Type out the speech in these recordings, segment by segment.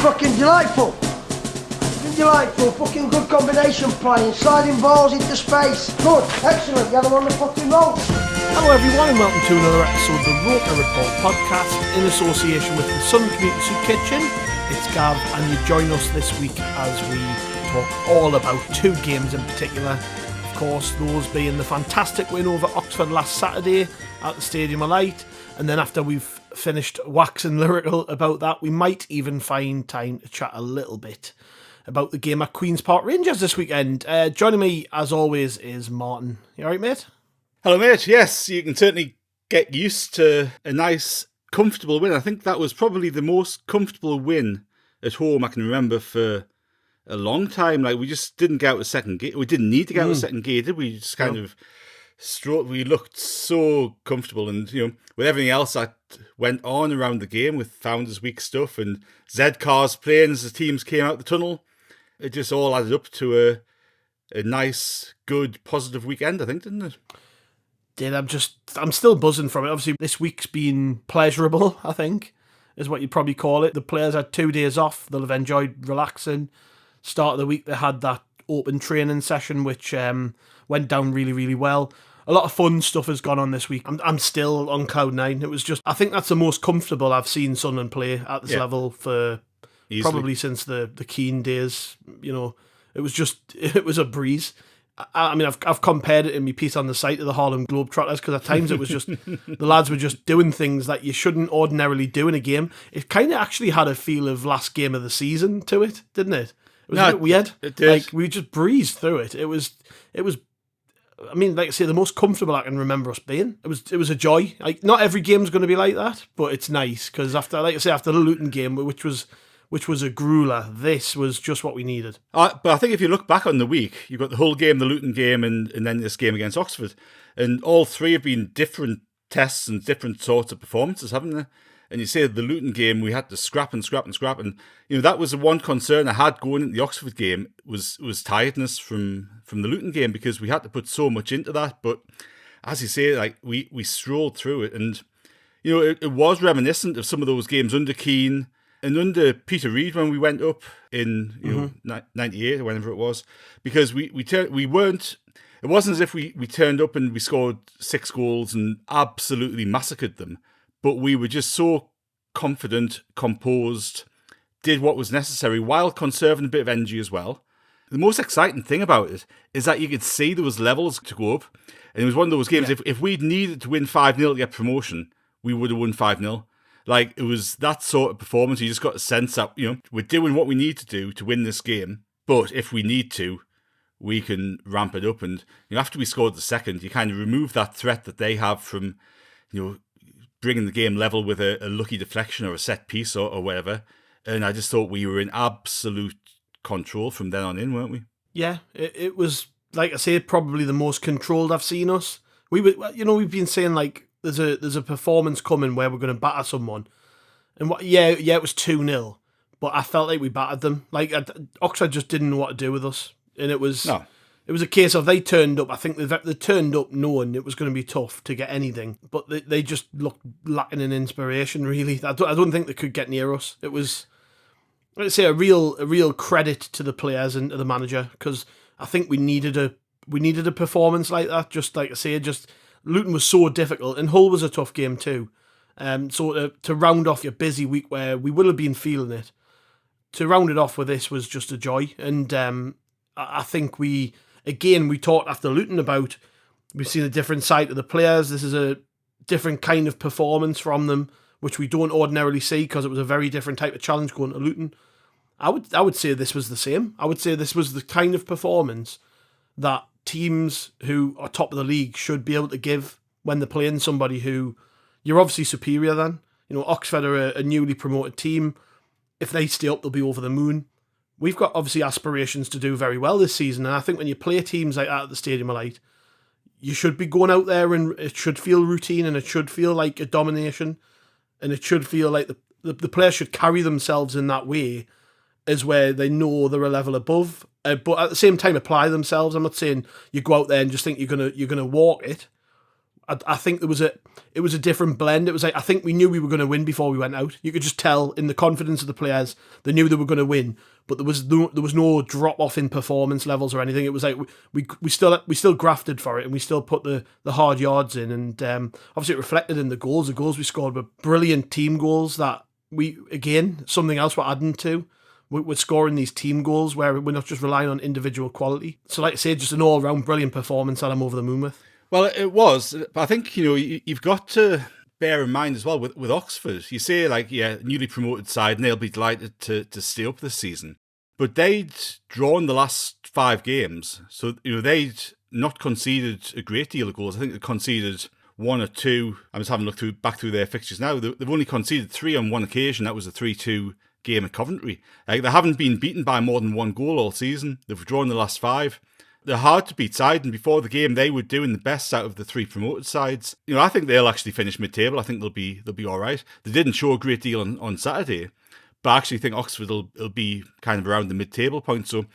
fucking delightful. Delightful, fucking good combination playing, sliding balls into space. Good, excellent, you had them on the fucking roll. Hello everyone and welcome to another episode of the Roker Report podcast in association with the Sun Community Soup Kitchen. It's Gav and you join us this week as we talk all about two games in particular. Of course, those being the fantastic win over Oxford last Saturday at the Stadium of Light, and then after we've finished waxing lyrical about that, we might even find time to chat a little bit about the game at Queen's Park Rangers this weekend. Joining me, as always, is Martin. You alright, mate? Hello, mate. Yes, you can certainly get used to a nice, comfortable win. I think that was probably the most comfortable win at home I can remember for a long time. Like, we just didn't get out of second gate. We didn't need to get out of second gate, did we? We just kind of strode. We looked so comfortable, and with everything else that went on around the game, with Founders Week stuff and Z cars playing as the teams came out the tunnel, it just all added up to a nice, good, positive weekend, I think, didn't it? I'm still buzzing from it. Obviously, this week's been pleasurable, I think, is what you'd probably call it. The players had 2 days off. They'll have enjoyed relaxing. Start of the week, they had that open training session, which went down really, really well. A lot of fun stuff has gone on this week. I'm still on cloud nine. It was just, I think that's the most comfortable I've seen Sunderland play at this level for easily. Probably since the Keane days. It was a breeze. I mean, I've compared it in my piece on the site to the Harlem Globetrotters, because at times it was just, the lads were just doing things that you shouldn't ordinarily do in a game. It kind of actually had a feel of last game of the season to it, didn't it? It was a bit weird. It did. Like, we just breezed through it. It was. I mean, like I say, the most comfortable I can remember us being. It was a joy. Like, not every game's going to be like that, but it's nice because after the Luton game, which was a grueler, this was just what we needed. But I think if you look back on the week, you've got the Hull game, the Luton game, and then this game against Oxford, and all three have been different tests and different sorts of performances, haven't they? And you say the Luton game, we had to scrap, and that was the one concern I had going into the Oxford game was tiredness from the Luton game, because we had to put so much into that. But as you say, like we strolled through it, and it was reminiscent of some of those games under Keane and under Peter Reid when we went up in 98 or whenever it was, because we weren't. It wasn't as if we turned up and we scored 6 goals and absolutely massacred them. But we were just so confident, composed, did what was necessary while conserving a bit of energy as well. The most exciting thing about it is that you could see there was levels to go up. And it was one of those games, if we'd needed to win 5-0 to get promotion, we would have won 5-0. Like, it was that sort of performance. You just got a sense that, we're doing what we need to do to win this game. But if we need to, we can ramp it up. And after we scored the second, you kind of remove that threat that they have from, bringing the game level with a lucky deflection or a set piece or whatever. And I just thought we were in absolute control from then on in, weren't we? Yeah, it was, like I say, probably the most controlled I've seen us. We've been saying, like, there's a performance coming where we're going to batter someone. And it was 2-0, but I felt like we battered them. Like, Oxford just didn't know what to do with us. And it was... No. It was a case of they turned up. I think they turned up knowing it was going to be tough to get anything, but they just looked lacking in inspiration. Really, I don't think they could get near us. It was, let's say, a real credit to the players and to the manager, because I think we needed a performance like that. Just like I say, Luton was so difficult, and Hull was a tough game too. So to round off your busy week where we will have been feeling it, to round it off with this was just a joy. And I think we talked after Luton about, we've seen a different side of the players. This is a different kind of performance from them, which we don't ordinarily see because it was a very different type of challenge going to Luton. I would say this was the same. I would say this was the kind of performance that teams who are top of the league should be able to give when they're playing somebody who you're obviously superior than. Oxford are a newly promoted team. If they stay up, they'll be over the moon. We've got obviously aspirations to do very well this season, and I think when you play teams like that at the Stadium of Light, you should be going out there and it should feel routine, and it should feel like a domination, and it should feel like the players should carry themselves in that way, as where they know they're a level above, but at the same time apply themselves. I'm not saying you go out there and just think you're gonna walk it. I think it was a different blend. It was like, I think we knew we were going to win before we went out. You could just tell in the confidence of the players, they knew they were going to win, but there was no drop off in performance levels or anything. It was like we still grafted for it, and we still put the hard yards in, and obviously it reflected in the goals. The goals we scored were brilliant team goals that something else we're adding to. We're scoring these team goals where we're not just relying on individual quality. So like I say, just an all-round brilliant performance that I'm over the moon with. Well, it was. I think, you've got to bear in mind as well with Oxford. You say, like, yeah, newly promoted side, and they'll be delighted to stay up this season. But they'd drawn the last 5 games. So, they'd not conceded a great deal of goals. I think they conceded 1 or 2. I'm just having a look back through their fixtures now. They've only conceded 3 on one occasion. That was a 3-2 game at Coventry. Like, they haven't been beaten by more than 1 goal all season. They've drawn the last 5. They're hard to beat side, and before the game, they were doing the best out of the 3 promoted sides. I think they'll actually finish mid-table. I think they'll be all right. They didn't show a great deal on Saturday, but I actually think Oxford will be kind of around the mid-table point. So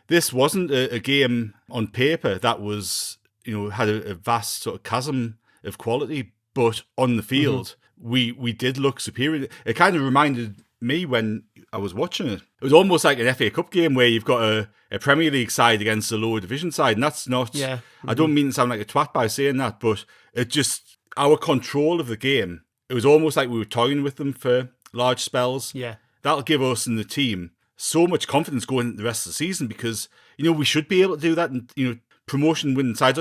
this wasn't a game on paper that was, had a vast sort of chasm of quality, but on the field, we did look superior. It kind of reminded me when I was watching it. It was almost like an FA Cup game where you've got a Premier League side against a lower division side, and that's not... Yeah. I don't mean to sound like a twat by saying that, but it just... Our control of the game, it was almost like we were toying with them for large spells. Yeah. That'll give us and the team so much confidence going into the rest of the season because, we should be able to do that, and, promotion winning sides...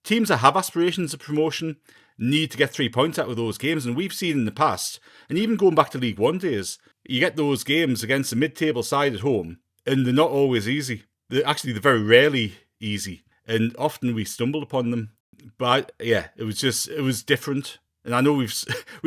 teams that have aspirations of promotion need to get 3 points out of those games, and we've seen in the past, and even going back to League One days, you get those games against a mid-table side at home, and they're not always easy. They're very rarely easy, and often we stumble upon them. But yeah, it was different. And I know we've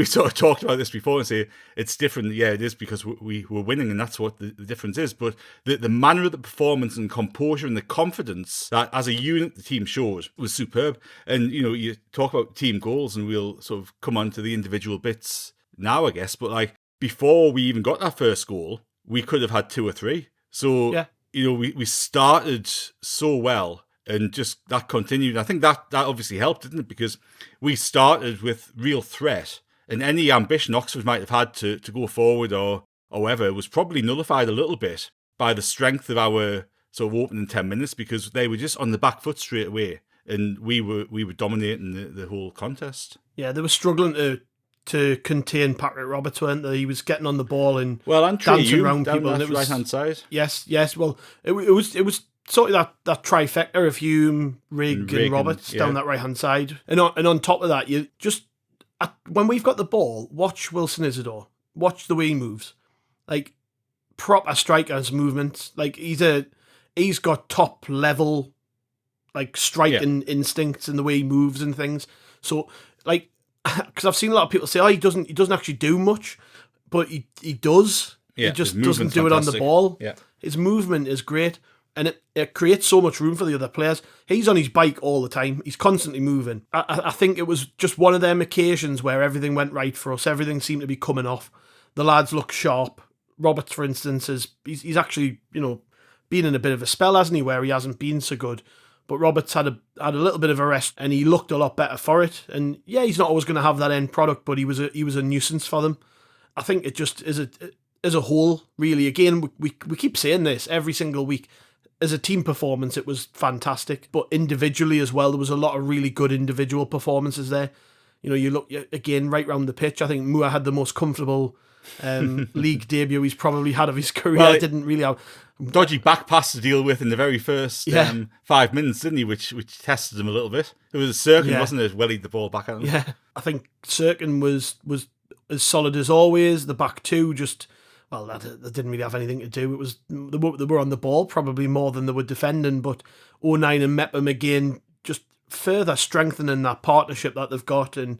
sort of talked about this before and say it's different. Yeah, it is because we were winning, and that's what the difference is. But the manner of the performance and composure and the confidence that as a unit the team showed was superb. And, you talk about team goals, and we'll sort of come on to the individual bits now, I guess. But like before we even got that first goal, we could have had 2 or 3. So, yeah. We started so well. And just that continued. I think that obviously helped, didn't it? Because we started with real threat, and any ambition Oxford might have had to go forward or whatever was probably nullified a little bit by the strength of our sort of opening 10 minutes, because they were just on the back foot straight away, and we were dominating the whole contest. Yeah, they were struggling to contain Patrick Roberts, weren't they? He was getting on the ball and and dancing around people. And it was right hand side. Yes. Well, it was sort of that trifecta of Hume, Riggy and Roberts down that right-hand side. And on top of that, you just... when we've got the ball, watch Wilson Isidore. Watch the way he moves. Like, proper striker's movements. Like, he's got top-level, like, striking instincts in the way he moves and things. So, like, because I've seen a lot of people say, he doesn't actually do much, but he does. Yeah, he just doesn't do it on the ball. Yeah. His movement is great. And it creates so much room for the other players. He's on his bike all the time. He's constantly moving. I think it was just one of them occasions where everything went right for us. Everything seemed to be coming off. The lads look sharp. Roberts, for instance, he's actually, been in a bit of a spell, hasn't he, where he hasn't been so good. But Roberts had a little bit of a rest, and he looked a lot better for it. And yeah, he's not always going to have that end product, but he was a nuisance for them. I think it just is a whole, really. Again, we keep saying this every single week. As a team performance, it was fantastic. But individually as well, there was a lot of really good individual performances there. You look, again, right round the pitch, I think Moore had the most comfortable league debut he's probably had of his career. Well, didn't really have... Dodgy back pass to deal with in the very first 5 minutes, didn't he? Which tested him a little bit. It was Sirkin, wasn't it? Wellied the ball back at him. Yeah, I think Sirkin was as solid as always. The back two just... Well, that didn't really have anything to do. It was they were on the ball probably more than they were defending, but 09 and Mepham again just further strengthening that partnership that they've got. And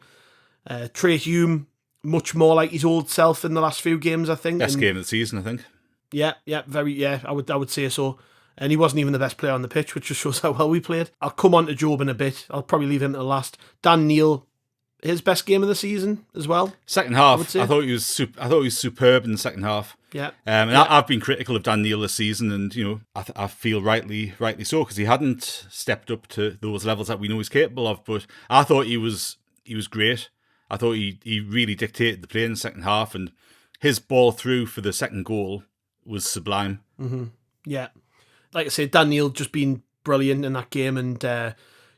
Trai Hume, much more like his old self in the last few games, I think. Best game of the season, I think. Yeah, I would say so. And he wasn't even the best player on the pitch, which just shows how well we played. I'll come on to Jobe in a bit. I'll probably leave him to the last. Dan Neil, his best game of the season as well. Second half, would say. I thought he was superb in the second half. Yeah. And I've been critical of Dan Neil this season, and I feel rightly so, because he hadn't stepped up to those levels that we know he's capable of. But I thought he was great. I thought he really dictated the play in the second half, and his ball through for the second goal was sublime. Mm-hmm. Yeah, like I said, Dan Neil just been brilliant in that game, and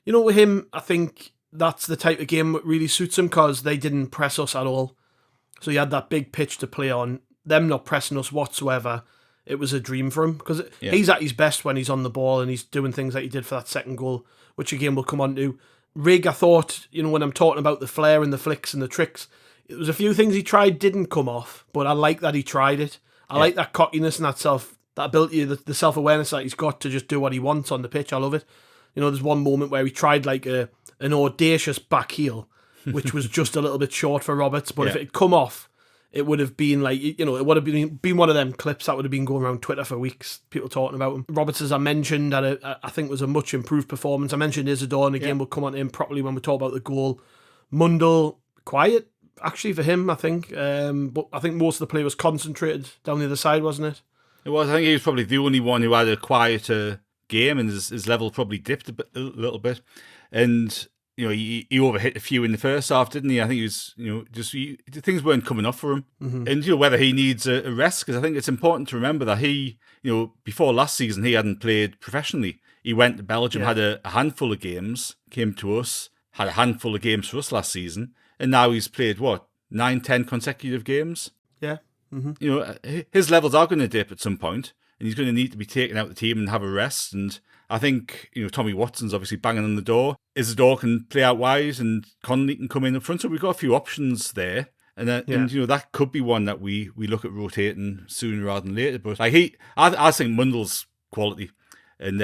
with him, I think that's the type of game that really suits him, because they didn't press us at all. So he had that big pitch to play on. Them not pressing us whatsoever, it was a dream for him, because he's at his best when he's on the ball and he's doing things like he did for that second goal, which again we'll come on to. Rig, I thought, when I'm talking about the flair and the flicks and the tricks, it was a few things he tried didn't come off, but I like that he tried it. I like that cockiness and that ability, the self-awareness that he's got to just do what he wants on the pitch. I love it. There's one moment where he tried like an audacious back heel, which was just a little bit short for Roberts, but if it had come off, it would have been like, it would have been one of them clips that would have been going around Twitter for weeks, people talking about him. Roberts, as I mentioned, I think was a much improved performance. I mentioned Isidore, and again, we'll come on to him properly when we talk about the goal. Mundell, quiet, actually, for him, I think. But I think most of the play was concentrated down the other side, wasn't it? It was. I think he was probably the only one who had a quieter game, and his level probably dipped a little bit. And he overhit a few in the first half, didn't he? I think he was, things weren't coming up for him. Mm-hmm. And, whether he needs a rest, because I think it's important to remember that he, before last season, he hadn't played professionally. He went to Belgium, had a handful of games, came to us, had a handful of games for us last season, and now he's played, 9-10 consecutive games? Yeah. Mm-hmm. His levels are going to dip at some point, and he's going to need to be taken out of the team and have a rest. And I think, Tommy Watson's obviously banging on the door. Isidore can play out wide, and Connolly can come in up front. So we've got a few options there. And that could be one that we look at rotating sooner rather than later. But I think Mundell's quality. And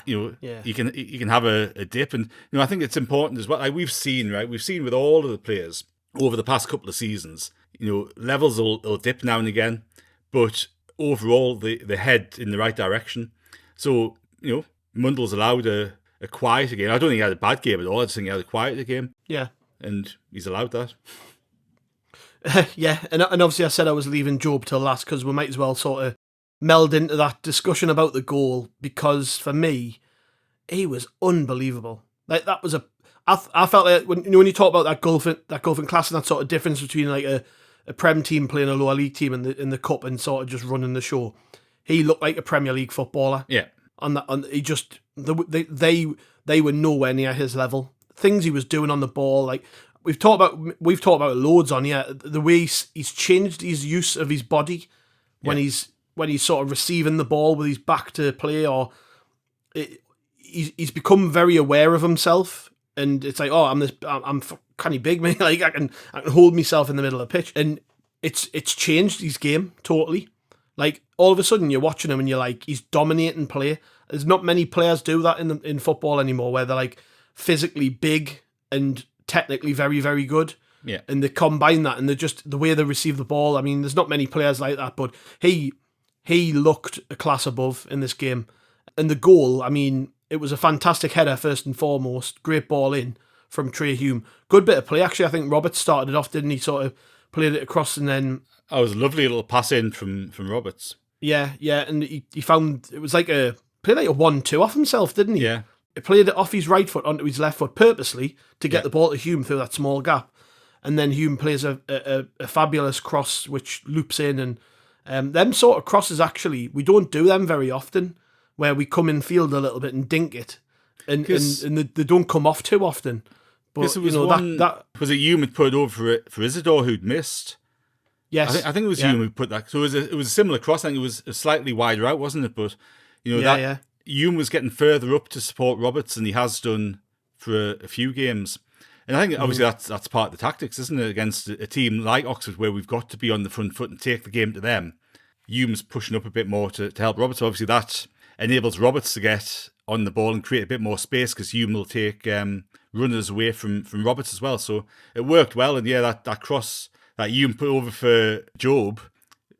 you can have a dip. And I think it's important as well. Like we've seen with all of the players over the past couple of seasons, levels will dip now and again, but overall they head in the right direction. So, Mundell's allowed a quieter game. I don't think he had a bad game at all. I just think he had a quieter game. Yeah. And he's allowed that. Yeah, and obviously I said I was leaving Jobe till last, because we might as well sort of meld into that discussion about the goal, because for me, he was unbelievable. Like that was I felt like when you talk about that golfing class and that sort of difference between like a Prem team playing a lower league team in the cup and sort of just running the show, he looked like a Premier League footballer. Yeah. He just they were nowhere near his level. Things he was doing on the ball, like we've talked about loads on here. The way he's changed his use of his body when he's sort of receiving the ball with his back to play, or he's become very aware of himself, and it's like, I'm kind of big, man. Like I can hold myself in the middle of the pitch, and it's changed his game totally. Like all of a sudden you're watching him and you're like, he's dominating play. There's not many players do that in football anymore, where they're like physically big and technically very, very good. Yeah. And they combine that, and they're just the way they receive the ball. I mean, there's not many players like that, but he looked a class above in this game. And the goal, I mean, it was a fantastic header first and foremost. Great ball in from Trai Hume. Good bit of play, actually. I think Roberts started it off, didn't he? Sort of played it across, and then... Oh, it was a lovely little pass in from Roberts. Yeah, and he found... It was like played like a 1-2 off himself, didn't he? Yeah. He played it off his right foot onto his left foot purposely to get the ball to Hume through that small gap. And then Hume plays a fabulous cross, which loops in. And them sort of crosses, actually, we don't do them very often, where we come in field a little bit and dink it. And they don't come off too often. But it was was it Hume had put it over for Isidore, who'd missed? Yes. I think it was Hume who put that. So it was a similar cross. I think it was slightly wider out, wasn't it? But, Hume was getting further up to support Roberts than he has done for a few games. And I think obviously that's part of the tactics, isn't it? Against a team like Oxford, where we've got to be on the front foot and take the game to them. Hume's pushing up a bit more to help Roberts. So obviously that enables Roberts to get on the ball and create a bit more space, because Hume will take runners away from Roberts as well. So it worked well. And that cross that Hume put over for Jobe,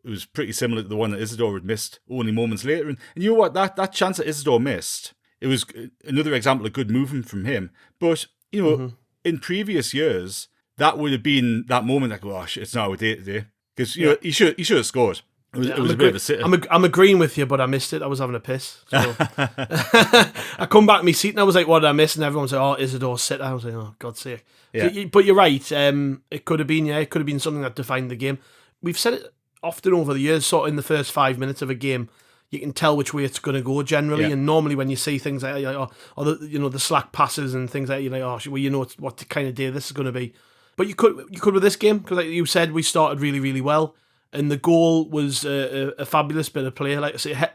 it was pretty similar to the one that Isidore had missed only moments later. And you know what? That chance that Isidore missed, it was another example of good movement from him. But, in previous years, that would have been that moment like, gosh, it's not our day today. Because you know he should have scored. It was a bit of a sitter. I'm agreeing with you, but I missed it. I was having a piss. So. I come back to my seat and I was like, what did I miss? And everyone's like, oh, Isidore sitter. I was like, oh, God's sake. Yeah. But you're right. It could have been something that defined the game. We've said it often over the years, sort of in the first 5 minutes of a game, you can tell which way it's going to go generally. Yeah. And normally when you see things like the slack passes and things like that, you're like, oh, well, you know what kind of day this is going to be. But you could with this game, because like you said, we started really, really well. And the goal was a fabulous bit of play. Like I say,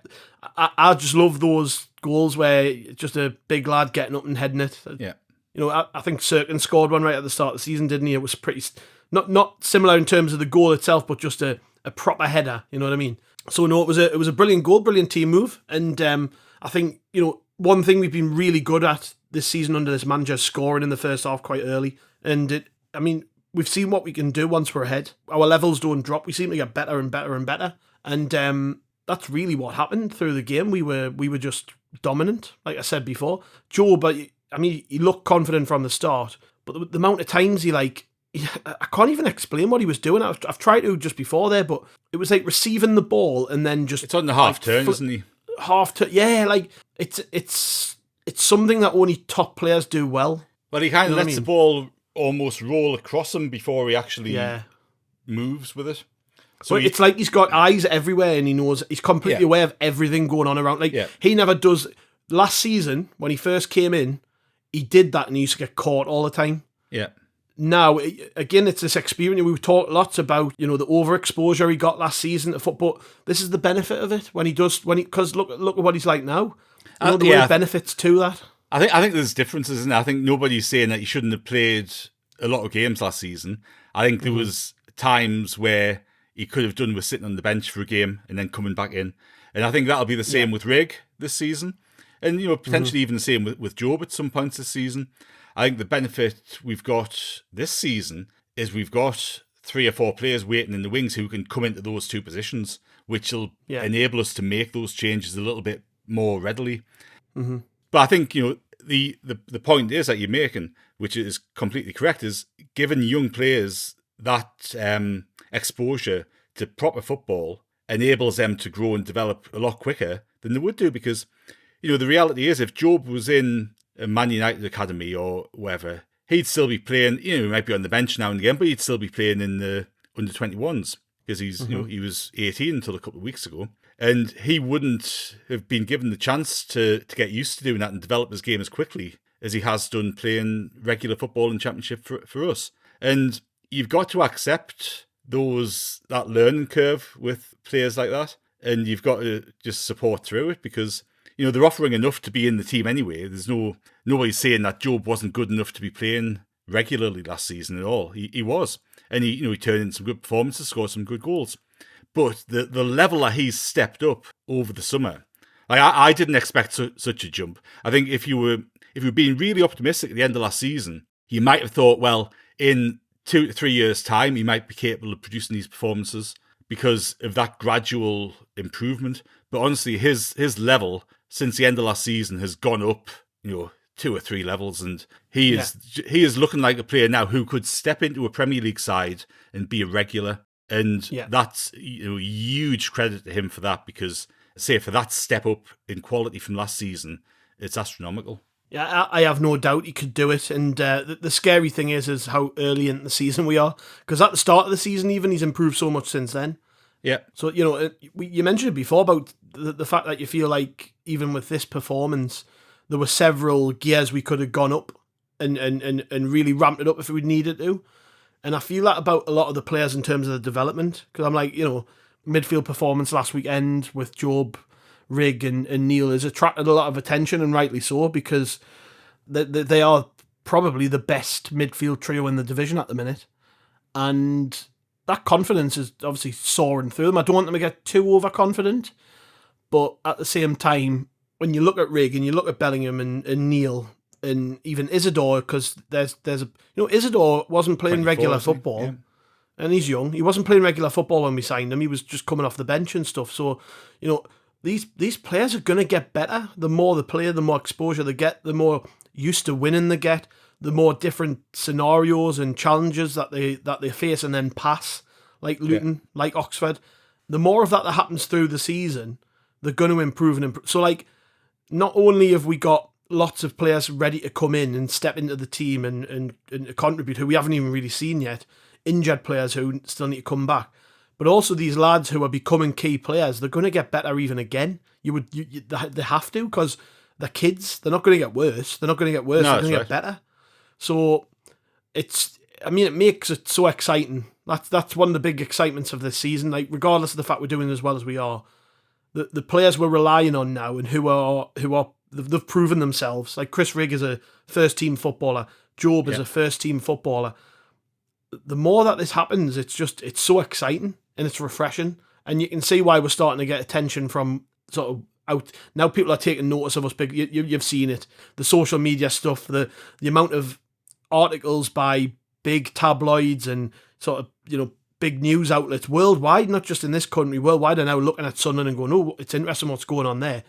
I just love those goals where just a big lad getting up and heading it. Yeah. You know, I think Sirkin scored one right at the start of the season, didn't he? It was pretty, not similar in terms of the goal itself, but just a proper header. You know what I mean? So no, it was a brilliant goal, brilliant team move. And I think, you know, one thing we've been really good at this season under this manager is scoring in the first half quite early. And we've seen what we can do once we're ahead. Our levels don't drop. We seem to get better and better and better. And that's really what happened through the game. We were just dominant, like I said before. Jobe, he looked confident from the start, but the amount of times I can't even explain what he was doing. I've tried to just before there, but it was like receiving the ball and then just... It's on the half turn, isn't he? Half turn, yeah. Like it's something that only top players do well. Well, he kind of lets the ball almost roll across him before he actually moves with it. So it's like he's got eyes everywhere and he knows, he's completely aware of everything going on around. He never does. Last season, when he first came in, he did that and he used to get caught all the time. Yeah. Now, again, it's this experience. We've talked lots about, you know, the overexposure he got last season to football. This is the benefit of it because look at what he's like now. There were benefits to that. I think there's differences, isn't there? I think nobody's saying that he shouldn't have played a lot of games last season. I think there was times where he could have done with sitting on the bench for a game and then coming back in. And I think that'll be the same with Riggy this season. And, you know, potentially even the same with Jobe at some points this season. I think the benefit we've got this season is we've got 3 or 4 players waiting in the wings who can come into those 2 positions, which will enable us to make those changes a little bit more readily. Mm-hmm. But I think, you know, the point is that you're making, which is completely correct, is giving young players that exposure to proper football enables them to grow and develop a lot quicker than they would do. Because, you know, the reality is if Jobe was in a Man United academy or wherever, he'd still be playing, you know, he might be on the bench now and again, but he'd still be playing in the under-21s because you know, he was 18 until a couple of weeks ago. And he wouldn't have been given the chance to get used to doing that and develop his game as quickly as he has done playing regular football and championship for us. And you've got to accept that learning curve with players like that. And you've got to just support through it because, you know, they're offering enough to be in the team anyway. There's nobody saying that Jobe wasn't good enough to be playing regularly last season at all. He was. And he turned in some good performances, scored some good goals. But the level that he's stepped up over the summer, I didn't expect such a jump. I think if you were being really optimistic at the end of last season, you might have thought, well, in 2 to 3 years' time, he might be capable of producing these performances because of that gradual improvement. But honestly, his level since the end of last season has gone up, you know, 2 or 3 levels, and he is looking like a player now who could step into a Premier League side and be a regular. And that's, you know, huge credit to him for that because, say, for that step up in quality from last season, it's astronomical. Yeah, I have no doubt he could do it. And the scary thing is how early in the season we are. Because at the start of the season, even, he's improved so much since then. Yeah. So, you know, you mentioned it before about the fact that you feel like even with this performance, there were several gears we could have gone up and really ramped it up if we needed to. And I feel that about a lot of the players in terms of the development. Because I'm like, you know, midfield performance last weekend with Jobe, Riggy and Neil has attracted a lot of attention, and rightly so, because they are probably the best midfield trio in the division at the minute. And that confidence is obviously soaring through them. I don't want them to get too overconfident. But at the same time, when you look at Riggy and you look at Bellingham and Neil, and even Isidore, because there's a, you know, Isidore wasn't playing regular football, and he's young. He wasn't playing regular football when we signed him. He was just coming off the bench and stuff. So, you know, these players are going to get better. The more they play, the more exposure they get, the more used to winning they get, the more different scenarios and challenges that they face and then pass, like Luton, like Oxford, the more of that happens through the season, they're going to improve and improve. So, like, not only have we got lots of players ready to come in and step into the team and contribute, who we haven't even really seen yet, injured players who still need to come back, but also these lads who are becoming key players, they're going to get better even again. They have to, because they're kids. They're not going to get worse. They're not going to get worse. No, they're going to get better. So it makes it so exciting. That's one of the big excitements of this season. Like, regardless of the fact we're doing as well as we are, the players we're relying on now and who are they've proven themselves. Like, Chris Rigg is a first team footballer. Jobe is a first team footballer. The more that this happens, it's so exciting and it's refreshing, and you can see why we're starting to get attention from sort of out now. People are taking notice of us. Big, you've seen it, the social media stuff, the amount of articles by big tabloids and sort of big news outlets worldwide, not just in this country, worldwide, are now looking at Sunderland and going, "Oh, it's interesting what's going on there."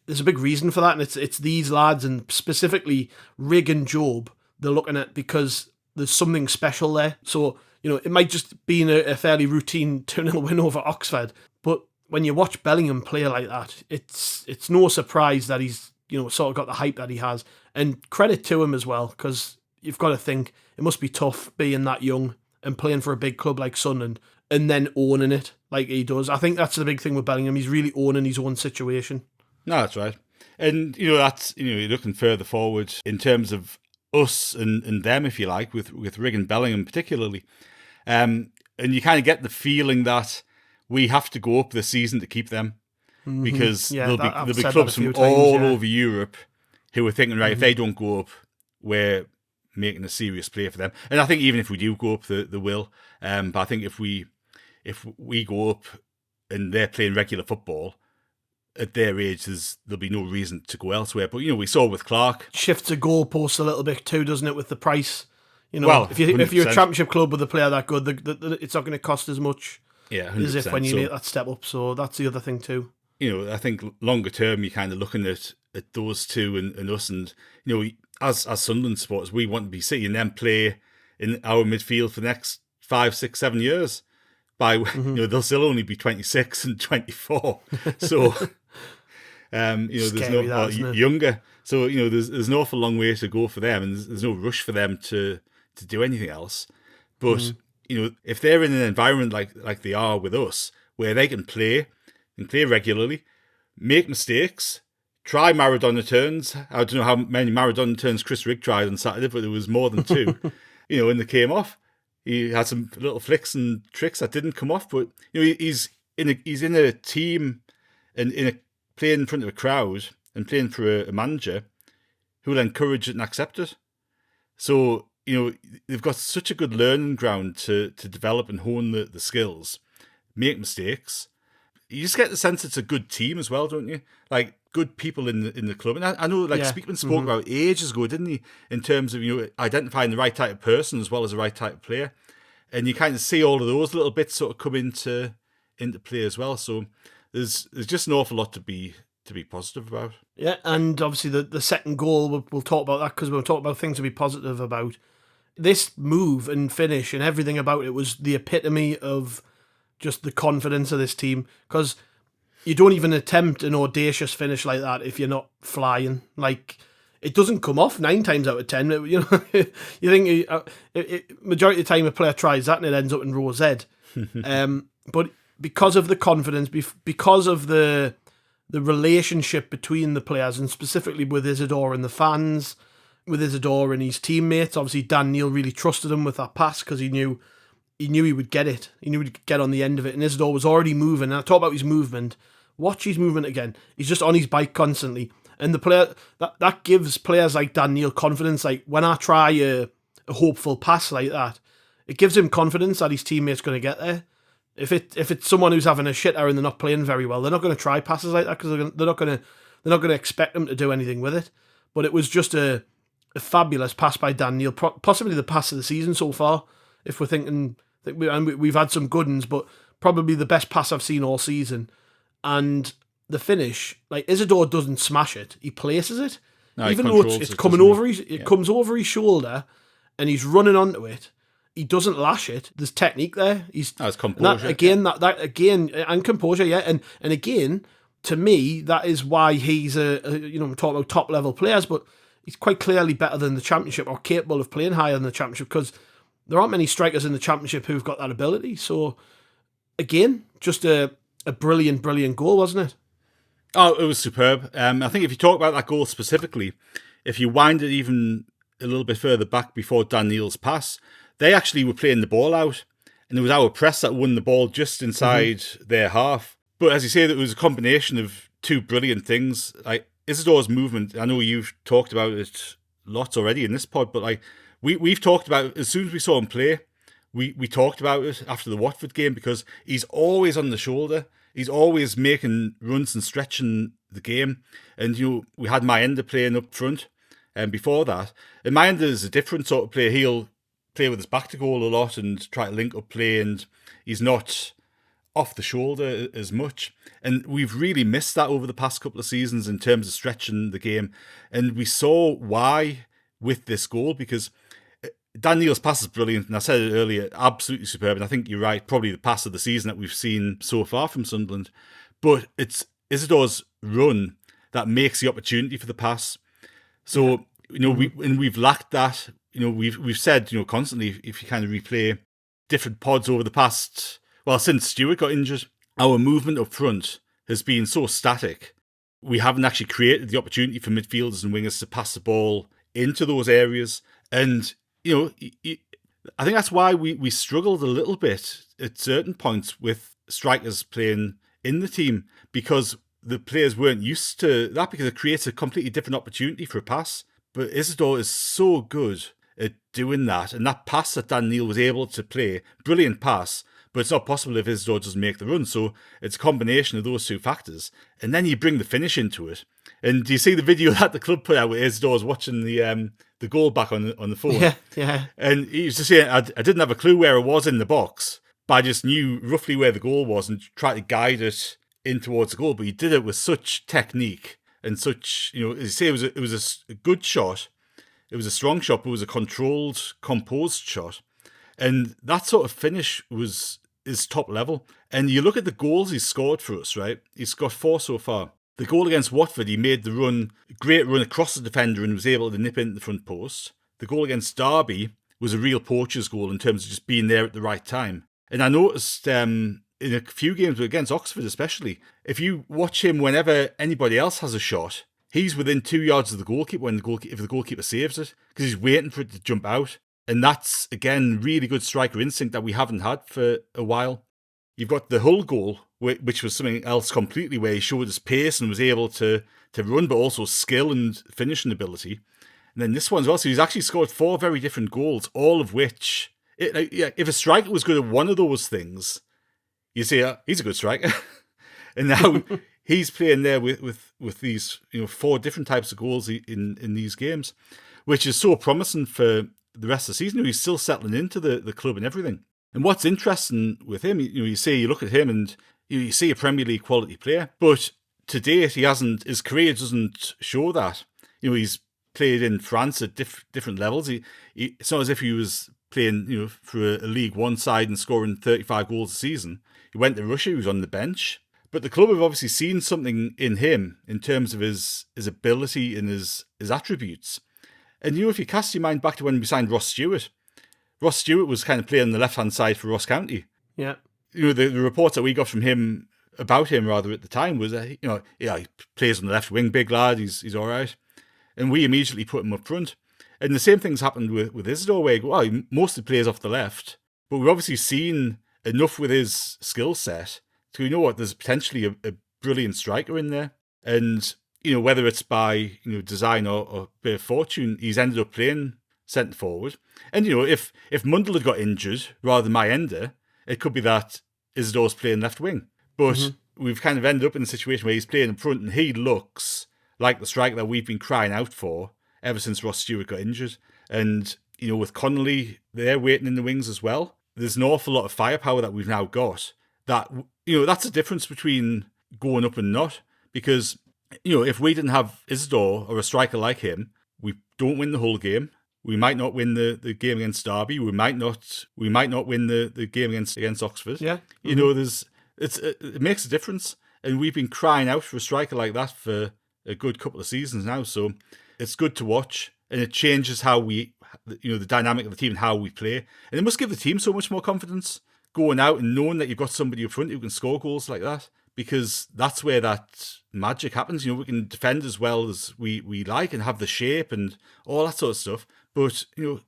There's a big reason for that, and it's these lads, and specifically Rigg and Jobe, they're looking at because there's something special there. So, it might just be a fairly routine 2-0 win over Oxford, but when you watch Bellingham play like that, it's no surprise that he's, sort of got the hype that he has. And credit to him as well, because you've got to think it must be tough being that young and playing for a big club like Sunderland and then owning it like he does. I think that's the big thing with Bellingham. He's really owning his own situation. No, that's right. And, that's, you're looking further forward in terms of us and them, if you like, with Rigg and Bellingham particularly. And you kind of get the feeling that we have to go up this season to keep them, because there'll be clubs from all over Europe who are thinking, right, if they don't go up, we're making a serious play for them. And I think even if we do go up, they will. But I think if we go up and they're playing regular football at their age, there'll be no reason to go elsewhere. But we saw with Clark, shifts the goalpost a little bit too, doesn't it, with the price? Well, if you're a championship club with a player that good, it's not going to cost as much. Yeah, 100%. As if when you make that step up. So that's the other thing too. I think longer term, you're kind of looking at those two and us, and as Sunderland supporters, we want to be seeing them play in our midfield for the next 5, 6, 7 years. By they'll still only be 26 and 24, so there's no younger. So there's an awful long way to go for them, and there's no rush for them to do anything else. But if they're in an environment like they are with us, where they can play regularly, make mistakes, try Maradona turns. I don't know how many Maradona turns Chris Rigg tried on Saturday, but there was more than 2. And they came off. He had some little flicks and tricks that didn't come off, but he's in a team and playing in front of a crowd and playing for a manager who will encourage it and accept it. So they've got such a good learning ground to develop and hone the skills, make mistakes. You just get the sense it's a good team as well, don't you? Like, good people in the club. And I know, Speakman spoke about ages ago, didn't he? In terms of, identifying the right type of person as well as the right type of player. And you kind of see all of those little bits sort of come into play as well. So there's just an awful lot to be positive about. Yeah, and obviously the second goal, we'll talk about that, because we'll talk about things to be positive about. This move and finish and everything about it was the epitome of just the confidence of this team, because you don't even attempt an audacious finish like that if you're not flying. Like, it doesn't come off 9 times out of 10. You think majority of the time a player tries that and it ends up in row Z. But because of the confidence, because of the relationship between the players, and specifically with Isidore and the fans, with Isidore and his teammates, obviously Dan Neil really trusted him with that pass because he knew he would get it. He knew he'd get on the end of it. And Isidore was already moving. And I talk about his movement. Watch his movement again. He's just on his bike constantly. And the player that gives players like Dan Neil confidence. Like, when I try a hopeful pass like that, it gives him confidence that his teammate's going to get there. If it's someone who's having a shitter and they're not playing very well, they're not going to try passes like that, because they're not going to expect them to do anything with it. But it was just a fabulous pass by Dan Neil, possibly the pass of the season so far. If we're thinking, we've had some good ones, but probably the best pass I've seen all season. And the finish, like, Isidore doesn't smash it; he places it. No, he Even though controls it's it, coming doesn't over he? it comes over his shoulder, and he's running onto it. He doesn't lash it. There's technique there. That's And composure. that again, and composure, yeah, and again, to me, that is why he's I'm talking about top level players, but he's quite clearly better than the Championship or capable of playing higher than the Championship, because there aren't many strikers in the Championship who've got that ability. So again, just a brilliant goal, wasn't it? Oh, it was superb. I think if you talk about that goal specifically, if you wind it even a little bit further back before Dan Neil's pass, they actually were playing the ball out, and it was our press that won the ball just inside their half. But as you say, it was a combination of two brilliant things. Like Isidore's movement, I know you've talked about it lots already in this pod, but like we've talked about it as soon as we saw him play. We talked about it after the Watford game, because he's always on the shoulder. He's always making runs and stretching the game. And we had Mayenda playing up front before that. And Mayenda is a different sort of player. He'll play with his back to goal a lot and try to link up play, and he's not off the shoulder as much. And we've really missed that over the past couple of seasons in terms of stretching the game. And we saw why with this goal, because Dan Neil's pass is brilliant, and I said it earlier, absolutely superb. And I think you're right, probably the pass of the season that we've seen so far from Sunderland. But it's Isidore's run that makes the opportunity for the pass. So we've lacked that. We've said constantly, if you kind of replay different pods over the past, well, since Stewart got injured, our movement up front has been so static. We haven't actually created the opportunity for midfielders and wingers to pass the ball into those areas. And I think that's why we struggled a little bit at certain points with strikers playing in the team, because the players weren't used to that, because it creates a completely different opportunity for a pass. But Isidore is so good at doing that, and that pass that Dan Neil was able to play, brilliant pass, but it's not possible if Isidore doesn't make the run. So it's a combination of those two factors. And then you bring the finish into it. And do you see the video that the club put out where Isidore's watching the goal back on the phone? Yeah. And he was just saying, I didn't have a clue where it was in the box, but I just knew roughly where the goal was and tried to guide it in towards the goal. But he did it with such technique and such, as you say, it was a good shot. It was a strong shot, but it was a controlled, composed shot. And that sort of finish is top level. And you look at the goals he's scored for us, right? He's got 4 so far. The goal against Watford, he made the great run across the defender and was able to nip into the front post. The goal against Derby was a real poacher's goal in terms of just being there at the right time. And I noticed in a few games, against Oxford especially, if you watch him whenever anybody else has a shot, he's within 2 yards of the goalkeeper if the goalkeeper saves it, because he's waiting for it to jump out. And that's, again, really good striker instinct that we haven't had for a while. You've got the Hull goal, which was something else completely, where he showed his pace and was able to run, but also skill and finishing ability. And then this one as well. So he's actually scored 4 very different goals, all of which, if a striker was good at one of those things, you say, he's a good striker. And now he's playing there with these 4 different types of goals in these games, which is so promising for the rest of the season. He's still settling into the club and everything. And what's interesting with him, you look at him and you see a Premier League quality player, but to date his career doesn't show that. He's played in France at different levels. It's not as if he was playing for a League One side and scoring 35 goals a season. He went to Russia, he was on the bench. But the club have obviously seen something in him in terms of his ability and his attributes. And if you cast your mind back to when we signed Ross Stewart was kind of playing on the left-hand side for Ross County. Yeah. The reports that we got from him, about him rather, at the time was that, he plays on the left wing, big lad, he's all right. And we immediately put him up front. And the same thing's happened with Isidore, where he mostly plays off the left, but we've obviously seen enough with his skill set to there's potentially a brilliant striker in there. And, whether it's by design or bit of fortune, he's ended up playing centre forward. And if Mundell had got injured rather than Mayenda, it could be that Isidore's playing left wing. But we've kind of ended up in a situation where he's playing in front, and he looks like the striker that we've been crying out for ever since Ross Stewart got injured. And with Connolly there waiting in the wings as well, there's an awful lot of firepower that we've now got. That that's the difference between going up and not, because if we didn't have Isidore or a striker like him, we don't win the whole game. We might not win the game against Derby. We might not win the game against Oxford. Yeah. It makes a difference. And we've been crying out for a striker like that for a good couple of seasons now. So it's good to watch. And it changes how the dynamic of the team and how we play. And it must give the team so much more confidence going out and knowing that you've got somebody up front who can score goals like that. Because that's where that magic happens. We can defend as well as we like and have the shape and all that sort of stuff. But,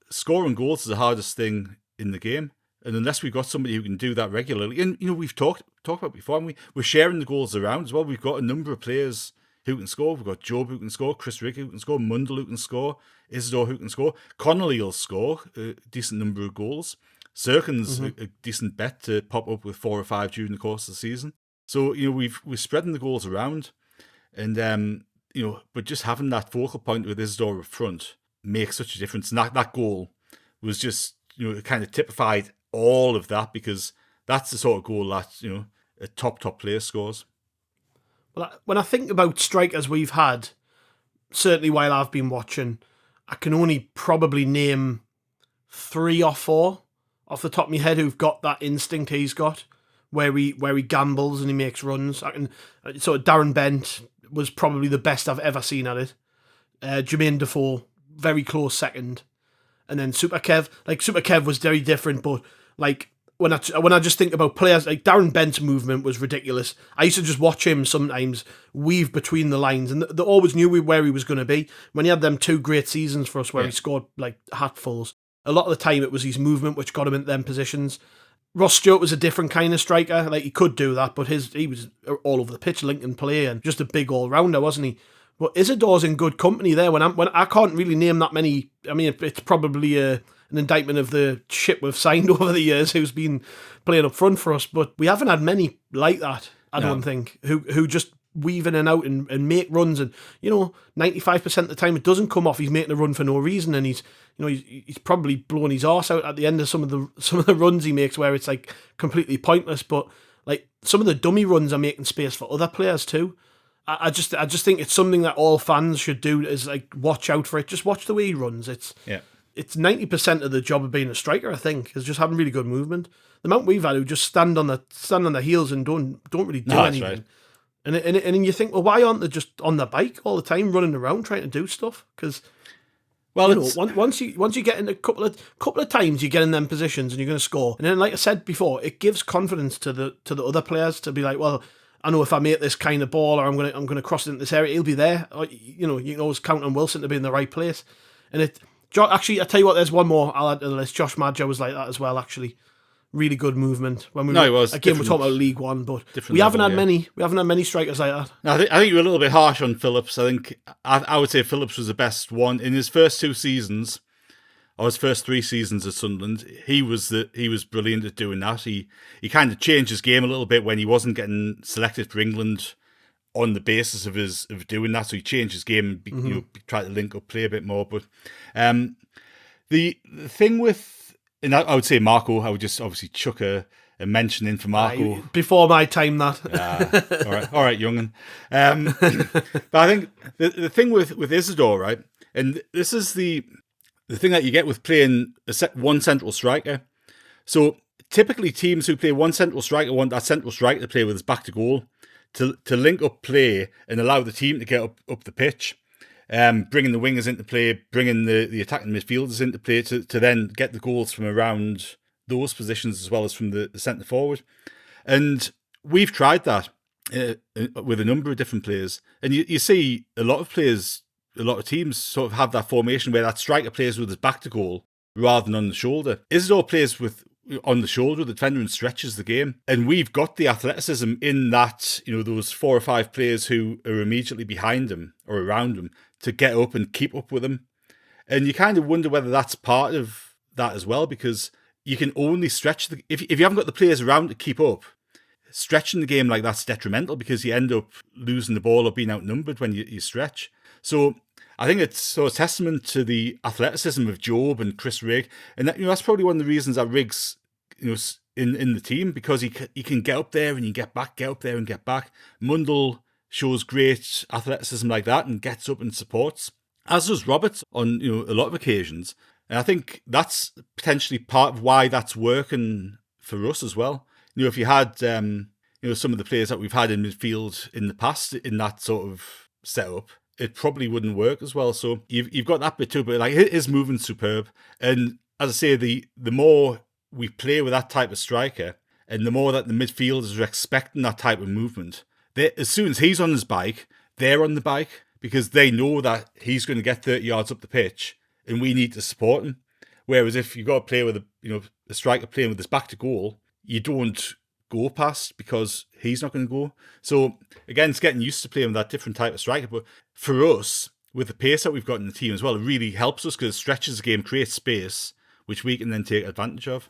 scoring goals is the hardest thing in the game. And unless we've got somebody who can do that regularly, and, we've talked about before, and we're sharing the goals around as well. We've got a number of players who can score. We've got Jobe who can score, Chris Riggy who can score, Mundell who can score, Isidore who can score. Connolly will score a decent number of goals. Serkin's a decent bet to pop up with 4 or 5 during the course of the season. So, we're spreading the goals around, and, but just having that focal point with Isidore up front makes such a difference. And that goal was just, it kind of typified all of that, because that's the sort of goal that, a top player scores. Well, when I think about strikers we've had, certainly while I've been watching, I can only probably name 3 or 4 off the top of my head who've got that instinct he's got, where he gambles and he makes runs. So Darren Bent was probably the best I've ever seen at it. Jermaine Defoe, very close second. And then Super Kev. Super Kev was very different, but when I just think about players, Darren Bent's movement was ridiculous. I used to just watch him sometimes weave between the lines, and they always knew where he was going to be. When he had them 2 great seasons for us where he scored hatfuls, a lot of the time it was his movement which got him into them positions. Ross Stewart was a different kind of striker. He could do that, but he was all over the pitch, linking play, and just a big all-rounder, wasn't he? But Isidore's in good company there. When I can't really name that many. I mean, it's probably an indictment of the shit we've signed over the years who's been playing up front for us. But we haven't had many like that, I don't think, who just weave in and out and make runs. And, 95% of the time it doesn't come off. He's making a run for no reason, and he's probably blowing his arse out at the end of some of the runs he makes where it's completely pointless. But some of the dummy runs are making space for other players too. I just think it's something that all fans should do, is watch out for it. Just watch the way he runs. It's 90% of the job of being a striker, I think, is just having really good movement. The amount we've had who just stand on their heels and don't really do anything. Right. And you think, well, why aren't they just on the bike all the time, running around trying to do stuff? Because once you get in a couple of times, you get in them positions and you're going to score. And then, like I said before, it gives confidence to the other players to be like, well, I know if I make this kind of ball, or I'm gonna cross it into this area, he'll be there. Or, you can always count on Wilson to be in the right place. And actually, I tell you what, there's one more I'll add to the list. Josh Madger was like that as well. Actually, really good movement. He was. Again, we're talking about League One, but we haven't had many. We haven't had many strikers like that. No, I think you were a little bit harsh on Phillips. I think I would say Phillips was the best one in his first 2 seasons. Or his first 3 seasons at Sunderland, he was brilliant at doing that. He kind of changed his game a little bit when he wasn't getting selected for England on the basis of doing that. So he changed his game and tried to link up play a bit more. But the thing with, and I would say Marco, I would just obviously chuck a mention in for Marco. Before my time, that. All right, young'un. But I think the thing with Isidore, right, and this is the thing that you get with playing one central striker. So typically teams who play one central striker want that central striker to play with his back to goal, to link up play and allow the team to get up the pitch, bringing the wingers into play, bringing the attacking midfielders into play to then get the goals from around those positions as well as from the centre forward. And we've tried that with a number of different players. And you see a lot of teams sort of have that formation where that striker plays with his back to goal rather than on the shoulder. Isidore plays on the shoulder with the defender and stretches the game. And we've got the athleticism in that, those 4 or 5 players who are immediately behind him or around him to get up and keep up with him. And you kind of wonder whether that's part of that as well, because you can only stretch if you haven't got the players around to keep up, stretching the game like that's detrimental, because you end up losing the ball or being outnumbered when you stretch. So I think it's a testament to the athleticism of Jobe and Chris Rigg, and that's probably one of the reasons that Rigg's in the team, because he can get up there and you get back, get up there and get back. Mundell shows great athleticism like that and gets up and supports, as does Roberts on a lot of occasions. And I think that's potentially part of why that's working for us as well. If you had some of the players that we've had in midfield in the past in that sort of setup, it probably wouldn't work as well. So you've got that bit too, but like his movement's superb. And as I say, the more we play with that type of striker, and the more that the midfielders are expecting that type of movement, as soon as he's on his bike, they're on the bike because they know that he's going to get 30 yards up the pitch, and we need to support him. Whereas if you've got a player with a striker playing with his back to goal, you don't go past because he's not going to go. So again, it's getting used to playing with that different type of striker. But for us, with the pace that we've got in the team as well, it really helps us because it stretches the game, creates space, which we can then take advantage of.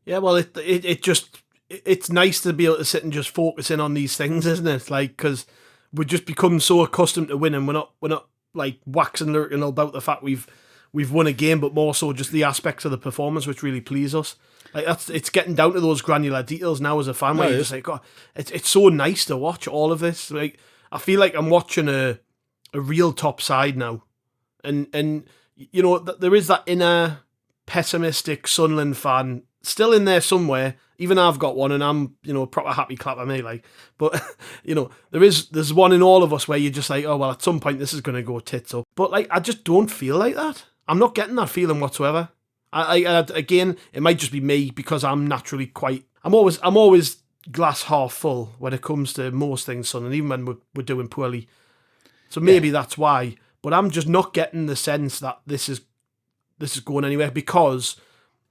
Yeah, well, it's nice to be able to sit and just focus in on these things, isn't it? Like, because we just become so accustomed to winning, we're not like waxing lyrical about the fact we've won a game, but more so just the aspects of the performance which really please us. Like it's getting down to those granular details now as a fan. Where you're just like, God, it's so nice to watch all of this. Like I feel like I'm watching a real top side now, and there is that inner pessimistic Sunderland fan still in there somewhere. Even I've got one, and I'm a proper happy clapper me. Like, but there's one in all of us where you're just like, oh well, at some point this is going to go tits up. But like I just don't feel like that. I'm not getting that feeling whatsoever. I again, it might just be me because I'm naturally I'm always glass half full when it comes to most things, son, and even when we're doing poorly. So maybe that's why. But I'm just not getting the sense that this is going anywhere because,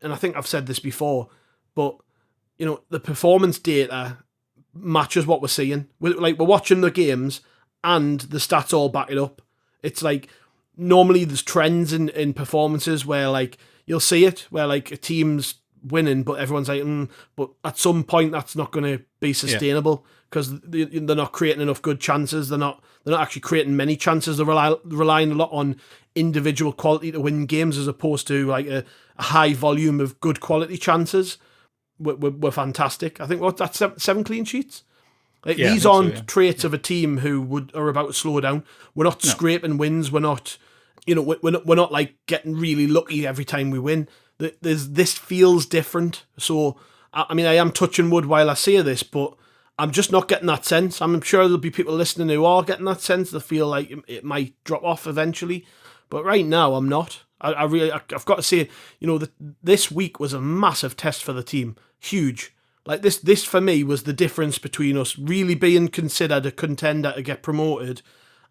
and I think I've said this before, but the performance data matches what we're seeing. We're watching the games and the stats all back it up. It's like normally there's trends in performances where like you'll see it where like a team's winning, but everyone's like, but at some point that's not going to be sustainable because they're not creating enough good chances. They're not actually creating many chances. They're relying a lot on individual quality to win games as opposed to like a high volume of good quality chances. We're fantastic. I think that's 7 clean sheets. Like, these aren't traits of a team who are about to slow down. We're not scraping wins. We're not, we're not like getting really lucky every time we win. This feels different. So, I mean, I am touching wood while I say this, but I'm just not getting that sense. I'm sure there'll be people listening who are getting that sense. They feel like it might drop off eventually, but right now I'm not. I've got to say, this week was a massive test for the team. Huge. Like this for me was the difference between us really being considered a contender to get promoted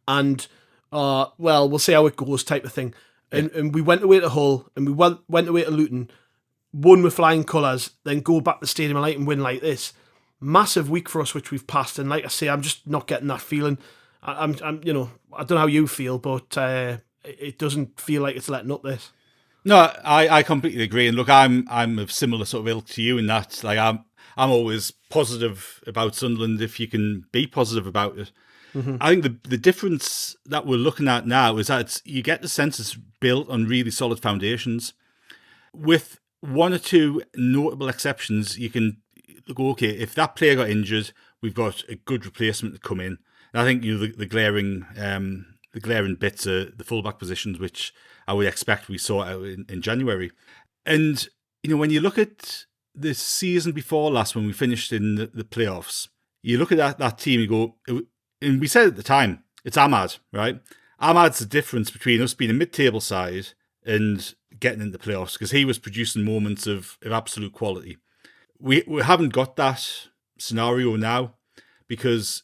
and, we'll see how it goes type of thing. And we went away to Hull and we went away to Luton, won with flying colours, then go back to Stadium of Light and win like this. Massive week for us, which we've passed. And like I say, I'm just not getting that feeling. I'm I don't know how you feel, but it doesn't feel like it's letting up this. No, I completely agree. And look, I'm of similar sort of ilk to you in that, like, I'm always positive about Sunderland if you can be positive about it. Mm-hmm. I think the difference that we're looking at now is that you get the sense it's built on really solid foundations. With one or two notable exceptions, you can go, okay, if that player got injured, we've got a good replacement to come in. And I think the glaring bits are the fullback positions, which I would expect we saw out in January. And when you look at the season before last, when we finished in the playoffs, you look at that team, you go, and we said at the time, it's Ahmad, right? Ahmad's the difference between us being a mid-table side and getting into the playoffs because he was producing moments of absolute quality. We haven't got that scenario now because,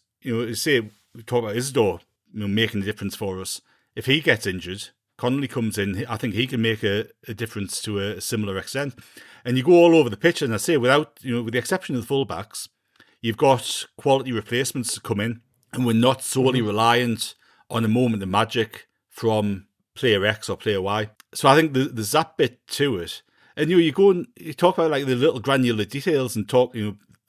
say, we talk about Isidore, making a difference for us. If he gets injured, Connolly comes in, I think he can make a difference to a similar extent. And you go all over the pitch, and I say, with the exception of the fullbacks, you've got quality replacements to come in, and we're not solely reliant on a moment of magic from player X or player Y. So I think there's that bit to it. And you go and you talk about like the little granular details and talk,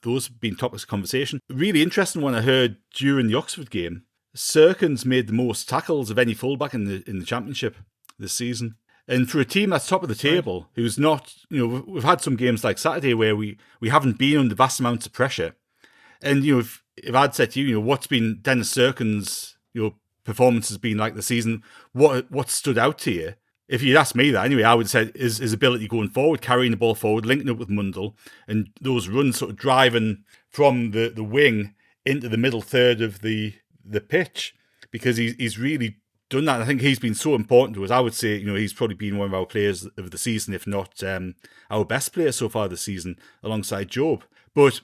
those have been topics of conversation. A really interesting one I heard during the Oxford game. Sirkin's made the most tackles of any fullback in the Championship this season. And for a team that's top of the table, who's not, we've had some games like Saturday where we haven't been under vast amounts of pressure. And, if I'd said to you, what's been Dennis Serkin's, performance has been like the season, what stood out to you? If you'd asked me that anyway, I would say his ability going forward, carrying the ball forward, linking up with Mundell, and those runs sort of driving from the wing into the middle third of the pitch, because he's really done that. I think he's been so important to us. I would say, he's probably been one of our players of the season, if not our best player so far this season, alongside Jobe. But